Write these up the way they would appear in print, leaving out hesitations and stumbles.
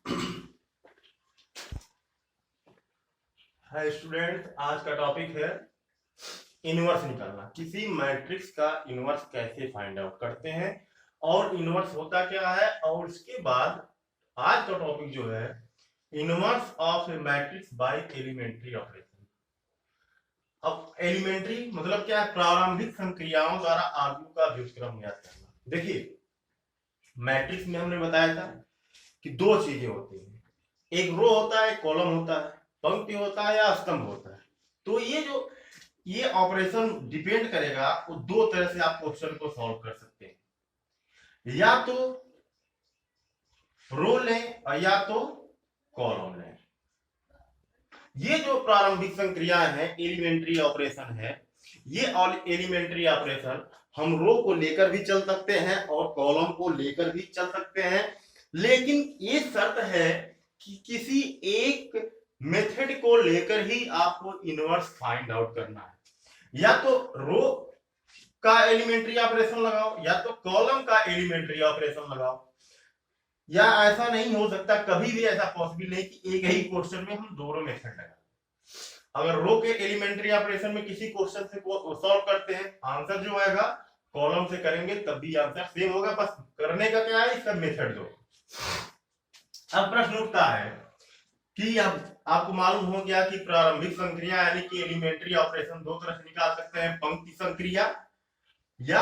Hi student, आज का topic है इनवर्स निकालना। किसी मैट्रिक्स का इनवर्स कैसे फाइंड आउट करते हैं और इनवर्स होता क्या है, और उसके बाद आज का टॉपिक जो है inverse of a matrix by elementary operation. अब एलिमेंट्री मतलब क्या है? प्रारंभिक संक्रियाओं द्वारा आर्ग्यू का व्युत्क्रम ज्ञात करना। देखिए, मैट्रिक्स में हमने बताया था कि दो चीजें होती हैं, एक रो होता है, कॉलम होता है, पंक्ति होता है या स्तंभ होता है। तो ये ऑपरेशन डिपेंड करेगा, वो दो तरह से आप क्वेश्चन को सॉल्व कर सकते हैं, या तो रो लें और या तो कॉलम लें। ये जो प्रारंभिक संक्रियाएं हैं, एलिमेंट्री ऑपरेशन है, ये एलिमेंट्री ऑपरेशन हम रो को लेकर भी चल सकते हैं और कॉलम को लेकर भी चल सकते हैं, लेकिन ये शर्त है कि किसी एक मेथड को लेकर ही आपको इनवर्स फाइंड आउट करना है। या तो रो का एलिमेंट्री ऑपरेशन लगाओ या तो कॉलम का एलिमेंट्री ऑपरेशन लगाओ, या ऐसा नहीं हो सकता, कभी भी ऐसा पॉसिबल नहीं कि एक ही क्वेश्चन में हम दोनों मेथड लगाएं। अगर रो के एलिमेंट्री ऑपरेशन में किसी क्वेश्चन से सॉल्व करते हैं, आंसर जो आएगा कॉलम से करेंगे तब भी आंसर सेम होगा, बस करने का क्या है, इसका मेथड दो। अब प्रश्न उठता है कि अब आपको मालूम हो गया कि प्रारंभिक संक्रिया यानी कि एलिमेंट्री ऑपरेशन दो तरह से निकाल सकते हैं, पंक्ति संक्रिया या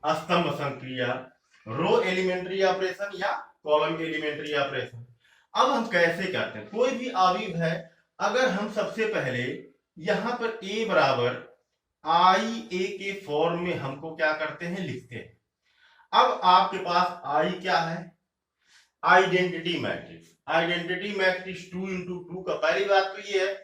स्तंभ संक्रिया, रो एलिमेंट्री ऑपरेशन या कॉलम एलिमेंट्री ऑपरेशन। अब हम कैसे करते हैं? कोई भी आव्यूह है, अगर हम सबसे पहले यहां पर a बराबर आई ए के फॉर्म में हमको क्या करते हैं, लिखते हैं। अब आपके पास i क्या है? Identity matrix. Identity matrix 2 into 2 का पहली बात तो ये है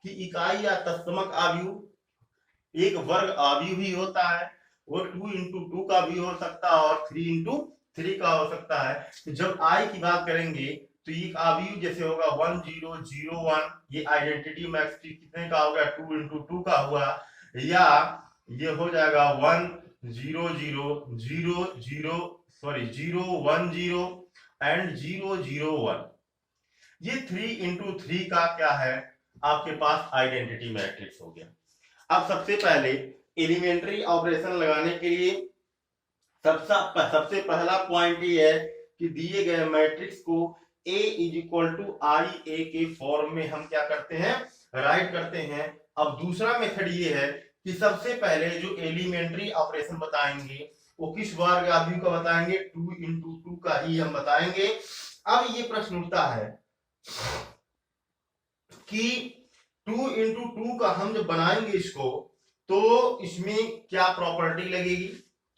कि इकाई या तत्समक आव्यूह एक वर्ग आव्यूह भी होता है, वो 2 इंटू 2 का भी हो सकता है और 3 इंटू 3 का हो सकता है। तो जब आई की बात करेंगे तो ये आव्यूह जैसे होगा 1 0 0 1, ये आइडेंटिटी मैट्रिक्स कितने का हो गया? 2 इंटू 2 का हुआ, या ये हो जाएगा 1 0 0 0 0 सॉरी 0 1 0 एंड 0 0 1। ये 3 इंटू 3 का क्या है, आपके पास आइडेंटिटी मैट्रिक्स हो गया। अब सबसे पहले एलिमेंट्री ऑपरेशन लगाने के लिए सबसे पहला पॉइंट ये है कि दिए गए मैट्रिक्स को A इज इक्वल टू आई ए के फॉर्म में हम क्या करते हैं, राइट करते हैं। अब दूसरा मेथड ये है कि सबसे पहले जो एलिमेंट्री ऑपरेशन बताएंगे वो किस वर्ग आव्यूह का बताएंगे? 2 इंटू 2 का ही हम बताएंगे। अब ये प्रश्न उठता है कि 2 इंटू 2 का हम जब बनाएंगे इसको, तो इसमें क्या प्रॉपर्टी लगेगी?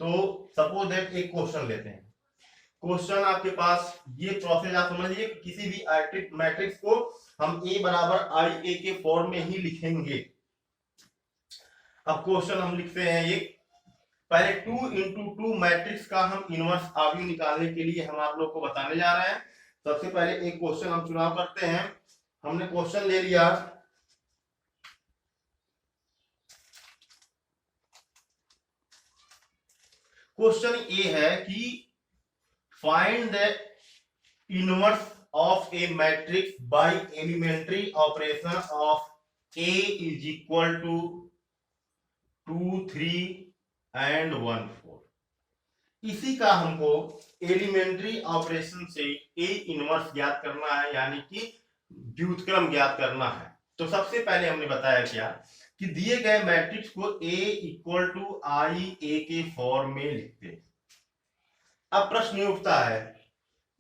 तो सपोज दैट एक क्वेश्चन लेते हैं। क्वेश्चन आपके पास ये प्रोसेस आप समझिए, किसी भी मैट्रिक्स को हम a बराबर आई ए के फॉर्म में ही लिखेंगे। अब क्वेश्चन हम लिखते हैं ये, पहले 2 इंटू 2 मैट्रिक्स का हम इनवर्स आव्यूह निकालने के लिए हम आप लोग को बताने जा रहे हैं। सबसे पहले एक क्वेश्चन हम चुनाव करते हैं। हमने क्वेश्चन ले लिया, क्वेश्चन ये है कि find the inverse of a matrix by elementary operation of a is equal to 2 3 and 1 4। इसी का हमको एलिमेंट्री ऑपरेशन से a इनवर्स ज्ञात करना है, यानी कि व्युत्क्रम ज्ञात करना है। तो सबसे पहले हमने बताया क्या कि दिए गए मैट्रिक्स को a इक्वल टू आई ए के फॉर्म में लिखते हैं। अब प्रश्न ये उठता है,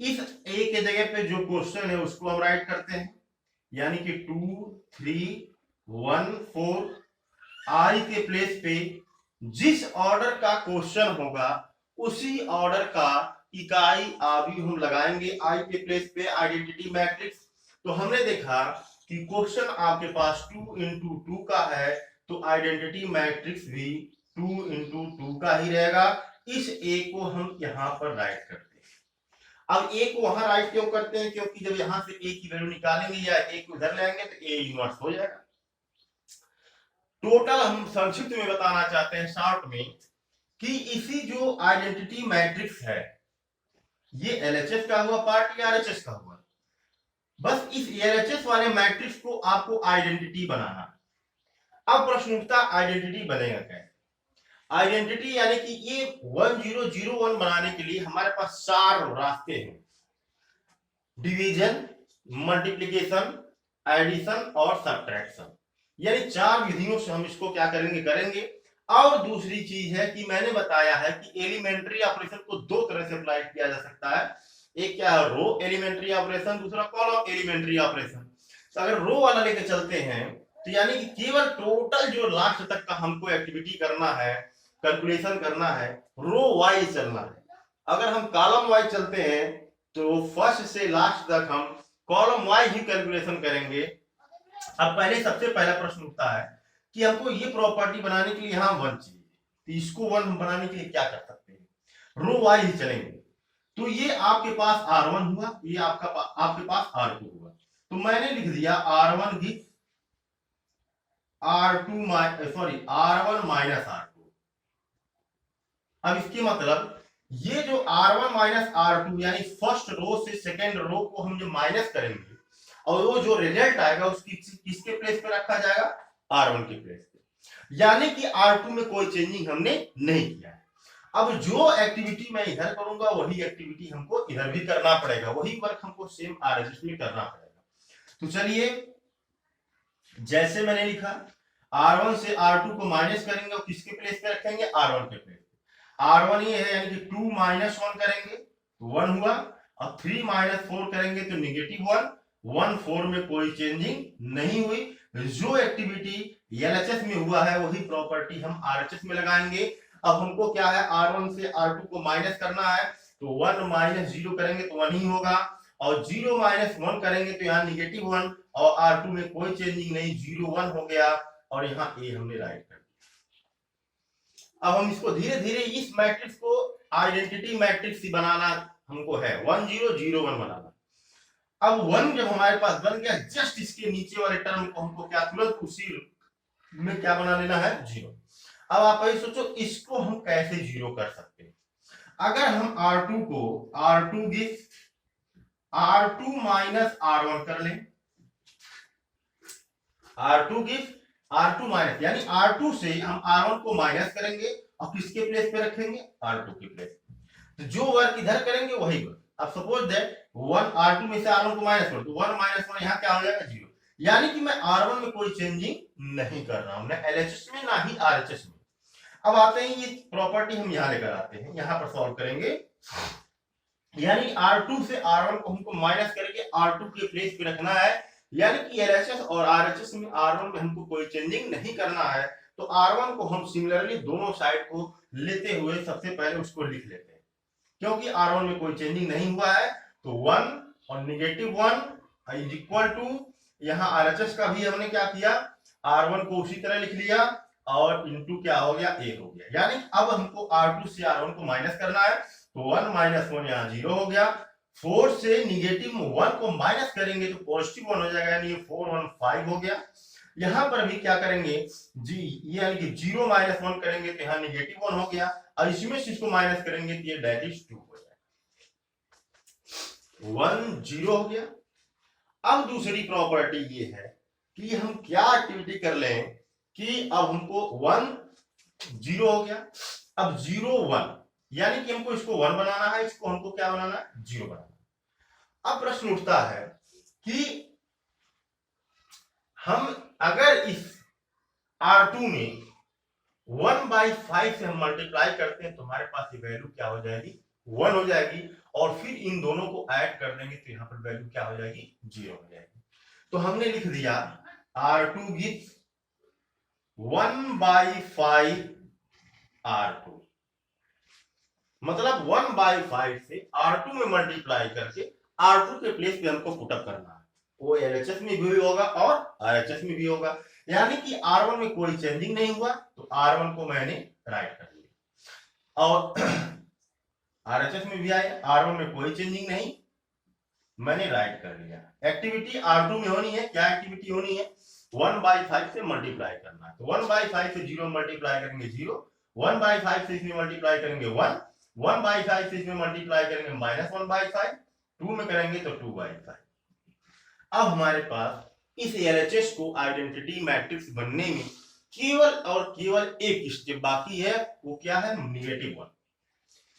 इस a के जगह पे जो क्वेश्चन है उसको हम राइट करते हैं, यानी कि 2 3 1 4। आई के प्लेस पे जिस ऑर्डर का क्वेश्चन होगा उसी ऑर्डर का इकाई आव्यूह हम लगाएंगे आई के प्लेस पे, आइडेंटिटी मैट्रिक्स। तो हमने देखा कि क्वेश्चन आपके पास 2 इंटू 2 का है, तो आइडेंटिटी मैट्रिक्स भी 2 इंटू 2 का ही रहेगा। इस a को हम यहां पर राइट करते हैं। अब a को वहां राइट क्यों करते हैं? क्योंकि जब यहां से a की वैल्यू निकालेंगे या a को इधर लाएंगे तो a इनवर्स हो जाएगा। टोटल हम संक्षिप्त में बताना चाहते हैं, शॉर्ट में, कि इसी जो आइडेंटिटी मैट्रिक्स है ये एलएचएस का हुआ पार्ट या आरएचएस का हुआ? बस इस एलएचएस वाले मैट्रिक्स को आपको आइडेंटिटी बनाना। अब प्रश्न उठता आइडेंटिटी बनेगा कैसे? आइडेंटिटी यानी कि ये 1001 बनाने के लिए हमारे पास 4 रास्ते हैं, डिवीजन, मल्टीप्लिकेशन, एडिशन और सब्ट्रैक्शन। यानी 4 विधियों से हम इसको क्या करेंगे। और दूसरी चीज है कि मैंने बताया है कि एलिमेंट्री ऑपरेशन को 2 तरह से अप्लाई किया जा सकता है। एक क्या है, रो एलिमेंट्री ऑपरेशन, दूसरा कॉलम एलिमेंट्री ऑपरेशन। तो अगर रो वाला लेके चलते हैं तो यानी कि केवल टोटल जो लास्ट तक का हमको एक्टिविटी करना है, कैलकुलेशन करना है, रो वाइज चलना है। अगर हम कॉलम वाइज चलते हैं तो फर्स्ट से लास्ट तक हम कॉलम वाइज ही कैलकुलेशन करेंगे। अब पहले सबसे पहला प्रश्न उठता है कि हमको ये प्रॉपर्टी बनाने के लिए यहाँ 1 चाहिए, तो इसको 1 हम बनाने के लिए क्या कर सकते हैं, रो वाइज ही चलेंगे। तो ये आपके पास R1 हुआ, ये आपके पास R2 हुआ। तो मैंने लिख दिया R1 give R1 minus R2। अब इसके मतलब ये जो R1 माइनस R2 यानी फर्स्ट रो से सेकेंड रो को हम जो माइनस करेंगे और वो जो रिजल्ट आएगा उसकी किसके प्लेस पे रखा जाएगा, R1 के प्लेस पे। यानी कि R2 में कोई चेंजिंग हमने नहीं किया है। अब जो एक्टिविटी मैं इधर करूंगा वही एक्टिविटी हमको इधर भी करना पड़ेगा, वही वर्क हमको सेम RHS में करना पड़ेगा। तो चलिए जैसे मैंने लिखा R1 से R2 को माइनस करेंगे और किसके प्लेस पे रखेंगे, R1 के प्लेस पे। R1 ये है यानी कि 2 माइनस 1 करेंगे तो 1 हुआ, और 3 माइनस 4 करेंगे तो -1, 1 4 में कोई चेंजिंग नहीं हुई। जो एक्टिविटी एलएचएस में हुआ है वही प्रॉपर्टी हम आरएचएस में लगाएंगे। अब हमको क्या है, R1 से R2 को माइनस करना है तो 1 माइनस 0 करेंगे तो 1 ही होगा, और 0 माइनस 1 करेंगे तो यहाँ -1, और R2 में कोई चेंजिंग नहीं, 0 1 हो गया, और यहाँ A हमने राइट कर दिया। अब हम इसको धीरे धीरे इस मैट्रिक्स को आइडेंटिटी मैट्रिक्स बनाना हमको है, 1 0 0 1 बनाना। अब 1 जब हमारे पास बन गया, जस्ट इसके नीचे वाले टर्म को हमको क्या तुरंत उसी में क्या बना लेना है, 0। अब आप ये सोचो इसको हम कैसे 0 कर सकते हैं। अगर हम R2 को R2 give R2 minus R1 कर लें, R2 गिव R2 माइनस, यानी R2 से हम R1 को माइनस करेंगे और किसके प्लेस पे रखेंगे, R2 के प्लेस पे। तो जो वर्क इधर करेंगे वही वर्क। अब सपोज दैट 1 R2 में से R1 को माइनस करो तो 1 माइनस 1 यहाँ क्या हो जाएगा, 0। यानी कि मैं R1 में कोई चेंजिंग नहीं कर रहा हूं, ना एलएचएस में ना ही आरएचएस में। अब आते हैं ये प्रॉपर्टी हम यहाँ लेकर आते हैं, यहाँ पर सॉल्व करेंगे। यानी R2 से R1 को हमको माइनस करके R2 के प्लेस पे रखना है, यानी कि एलएचएस और आरएचएस में R1 में हमको कोई चेंजिंग नहीं करना है। तो R1 को हम सिमिलरली दोनों साइड को लेते हुए सबसे पहले उसको लिख लेते हैं, क्योंकि R1 में कोई चेंजिंग नहीं हुआ है। तो 1 और -1 इज इक्वल टू, यहाँ आरएचएस का भी हमने क्या किया, R1 को उसी तरह लिख लिया और इनटू क्या हो गया, 1 हो गया। यानी अब हमको R2 से R1 को माइनस करना है, तो 1 माइनस 1 यहाँ 0 हो गया। 4 से -1 को माइनस करेंगे तो +1 हो जाएगा, यानी 4 1 5 हो गया। यहाँ पर भी क्या करेंगे जी, यानी कि 0 माइनस 1 करेंगे तो यहाँ -1 हो गया, और इसमें से इसको माइनस करेंगे तो ये -2 हो जाएगा, 1 0 हो गया। अब दूसरी प्रॉपर्टी ये है कि हम क्या एक्टिविटी कर लें कि अब हमको 1 0 हो गया, अब 0 1, यानी कि हमको इसको 1 बनाना है, इसको हमको क्या बनाना है, 0 बनाना। अब प्रश्न उठता है कि हम अगर इस R2 में 1/5 से हम मल्टीप्लाई करते हैं तो हमारे पास ये वैल्यू क्या हो जाएगी, 1 हो जाएगी, और फिर इन दोनों को ऐड कर देंगे तो यहाँ पर वैल्यू क्या हो जाएगी, 0 हो जाएगी। तो हमने लिख दिया R2 गिव्स 1/5 R2, मतलब 1/5 से R2 में मल्टीप्लाई करके R2 के प्लेस पे हमको पुटअप करना है। वो एलएचएस में भी होगा और आरएचएस में भी होगा, यानी कि R1 में कोई चेंजिंग नहीं हुआ तो R1 को मैंने राइट कर लिया, और आरएचएस में भी आया, R1 में कोई चेंजिंग नहीं, मैंने राइट कर लिया। एक्टिविटी R2 में होनी है, क्या एक्टिविटी होनी है, 1/5 से मल्टीप्लाई करना है। तो 1/5 से 0 मल्टीप्लाई करेंगे 0, 1/5 से इसमें मल्टीप्लाई करेंगे 1, 1/5 से इसमें मल्टीप्लाई करेंगे -1/5, 2 में करेंगे तो 2/5। अब हमारे पास इस एलएचएस को आइडेंटिटी मैट्रिक्स बनने में केवल और केवल एक स्टेप बाकी है, वो क्या है, -1,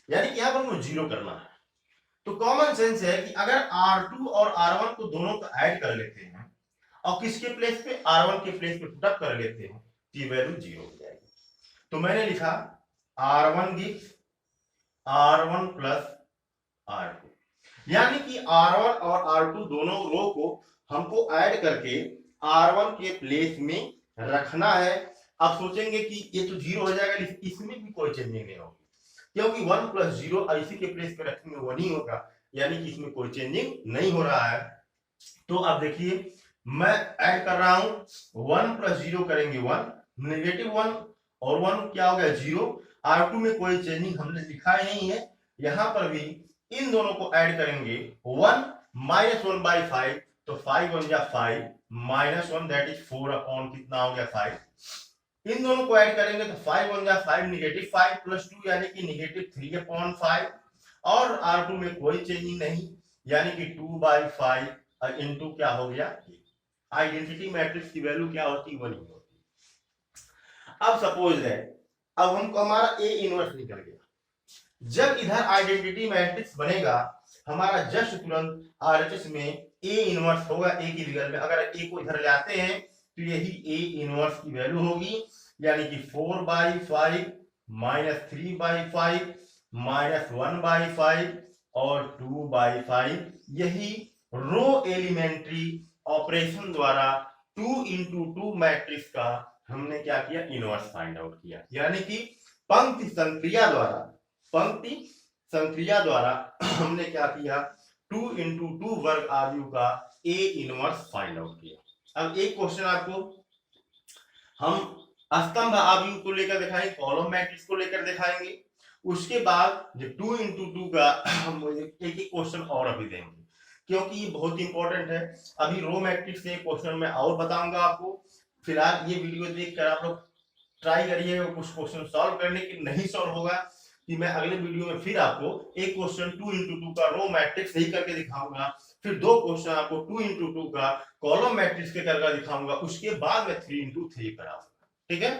यानी कि यहां पर मुझे 0 करना है। तो कॉमन सेंस है कि अगर R2 और R1 को दोनों को ऐड कर लेते हैं और किसके प्लेस पे, R1 के प्लेस पे पुटअप कर लेते हैं, तो ये वैल्यू 0 हो जाएगी। तो मैंने लिखा R1 gives R1 plus R2, यानी कि R1 और R2 दोनों रो को हमको ऐड करके R1 के प्लेस में रखना है। अब सोचेंगे कि ये तो 0 हो जाएगा, लेकिन इसमें भी कोई चेंजिंग नहीं होगी, क्योंकि 1 प्लस 0 इसी के प्लेस पे रखेंगे 1 ही होगा, यानी कि इसमें कोई चेंजिंग नहीं हो रहा है। तो अब देखिए मैं ऐड कर रहा हूं, 1 प्लस 0 करेंगे 1, -1 और 1 क्या हो गया 0। R2 में कोई चेंजिंग हमने लिखा ही नहीं है, यहां पर भी इन दोनों को ऐड करेंगे 1 -1/5, तो 5 1 जा 5 -1 दैट इज 4 अपॉन कितना हो गया 5। इन दोनों को ऐड करेंगे तो 5 1 जा 5 -5 प्लस 2 यानी कि -3/5, और R2 में कोई चेंजिंग नहीं, यानी कि 2/5 इंटू क्या हो गया, आइडेंटिटी मैट्रिक्स की वैल्यू क्या होती, 1 ही होती। अब सपोज है, अब हमको हमारा A इनवर्स निकल गया। जब इधर आइडेंटिटी मैट्रिक्स बनेगा हमारा जस्ट तुरंत आरएचएस में A इनवर्स होगा, A की जगह में अगर A को इधर लाते हैं तो यही A इनवर्स की वैल्यू होगी, यानी कि 4/5 -3/5 -1/5 और 2/5, यही रो एलिमेंट्री ऑपरेशन द्वारा 2 into 2 मैट्रिक्स का हमने क्या किया, इनवर्स फाइंड आउट किया, यानी कि पंक्ति संक्रिया द्वारा हमने क्या किया, 2 into 2 वर्ग आव्यूह का A इनवर्स फाइंड आउट किया। अब एक क्वेश्चन आपको हम स्तंभ आव्यूह को लेकर दिखाएंगे, कॉलम मैट्रिक्स को लेकर दिखाएंगे, उसके बाद जब 2 into 2 का हम एक क्वेश्चन और अभी देंगे, क्योंकि ये बहुत इंपॉर्टेंट है। अभी रो मैट्रिक्स के क्वेश्चन में और बताऊंगा आपको। फिलहाल ये वीडियो देखकर आप लोग ट्राई करिए कुछ क्वेश्चन सॉल्व करने की, नहीं सॉल्व होगा कि मैं अगले वीडियो में फिर आपको एक क्वेश्चन 2 into 2 का रो मैट्रिक्स सही करके दिखाऊंगा, फिर 2 क्वेश्चन आपको 2 into 2 का कॉलम मैट्रिक्स के करके दिखाऊंगा, उसके बाद मैं 3 into 3 कराऊंगा। ठीक है।